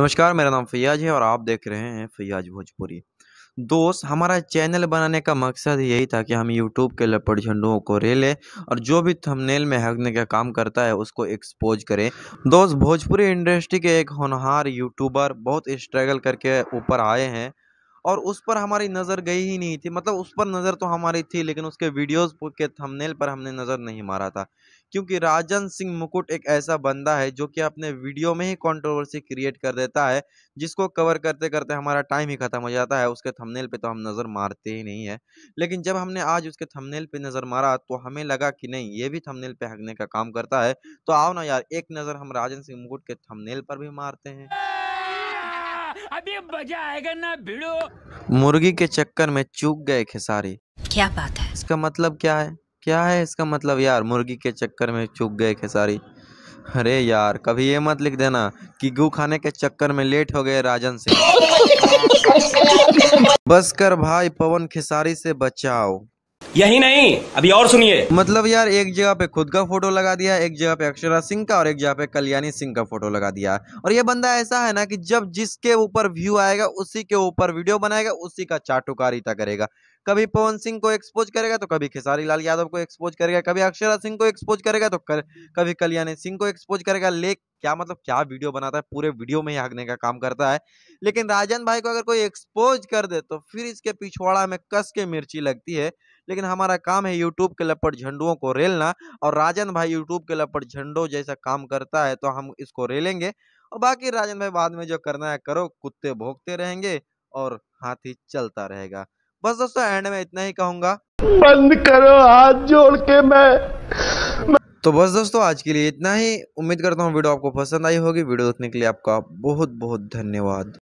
नमस्कार, मेरा नाम फैयाज है और आप देख रहे हैं फैयाज भोजपुरी। दोस्त, हमारा चैनल बनाने का मकसद यही था कि हम यूट्यूब के लपड़ झंडुओं को रेले और जो भी थंबनेल में हकने का काम करता है उसको एक्सपोज करें। दोस्त, भोजपुरी इंडस्ट्री के एक होनहार यूट्यूबर बहुत स्ट्रगल करके ऊपर आए हैं और उस पर हमारी नज़र गई ही नहीं थी। मतलब उस पर नज़र तो हमारी थी, लेकिन उसके वीडियोस के थंबनेल पर हमने नज़र नहीं मारा था, क्योंकि राजन सिंह मुकुट एक ऐसा बंदा है जो कि अपने वीडियो में ही कंट्रोवर्सी क्रिएट कर देता है, जिसको कवर करते करते हमारा टाइम ही खत्म हो जाता है। उसके थंबनेल पे तो हम नज़र मारते ही नहीं है। लेकिन जब हमने आज उसके थंबनेल पे नज़र मारा तो हमें लगा कि नहीं, ये भी थंबनेल पे हकने का काम करता है। तो आओ ना यार, एक नज़र हम राजन सिंह मुकुट के थंबनेल पर भी मारते हैं। अभी मजा आएगा ना भिड़ो। मुर्गी के चक्कर में चूक गए खेसारी। क्या बात है। इसका मतलब क्या है? क्या है इसका मतलब यार, मुर्गी के चक्कर में चूक गए खेसारी? अरे यार, कभी ये मत लिख देना कि गू खाने के चक्कर में लेट हो गए राजन सिंह। बस कर भाई, पवन खेसारी से बचाओ। यही नहीं, अभी और सुनिए। मतलब यार, एक जगह पे खुद का फोटो लगा दिया, एक जगह पे अक्षरा सिंह का और एक जगह पे कल्याणी सिंह का फोटो लगा दिया। और ये बंदा ऐसा है ना कि जब जिसके ऊपर व्यू आएगा उसी के ऊपर वीडियो बनाएगा, उसी का चाटुकारिता करेगा। कभी पवन सिंह को एक्सपोज करेगा तो कभी खेसारी लाल यादव को एक्सपोज करेगा, कभी अक्षरा सिंह को एक्सपोज करेगा तो कभी कल्याणी सिंह को एक्सपोज करेगा। क्या मतलब क्या वीडियो बनाता है, पूरे वीडियो में ही हकने का काम करता है। लेकिन राजन भाई को अगर कोई एक्सपोज कर दे तो फिर इसके पिछवाड़ा में कस के मिर्ची लगती है। लेकिन हमारा काम है यूट्यूब के लपट झंडुओं को रेलना, और राजन भाई यूट्यूब के लपट झंडों जैसा काम करता है तो हम इसको रेलेंगे। और बाकी राजन भाई बाद में जो करना है करो, कुत्ते भौंकते रहेंगे और हाथी चलता रहेगा। बस दोस्तों, एंड में इतना ही कहूंगा, बंद करो हाथ जोड़ के। मैं तो बस दोस्तों, आज के लिए इतना ही। उम्मीद करता हूँ वीडियो आपको पसंद आई होगी। वीडियो देखने के लिए आपका बहुत बहुत धन्यवाद।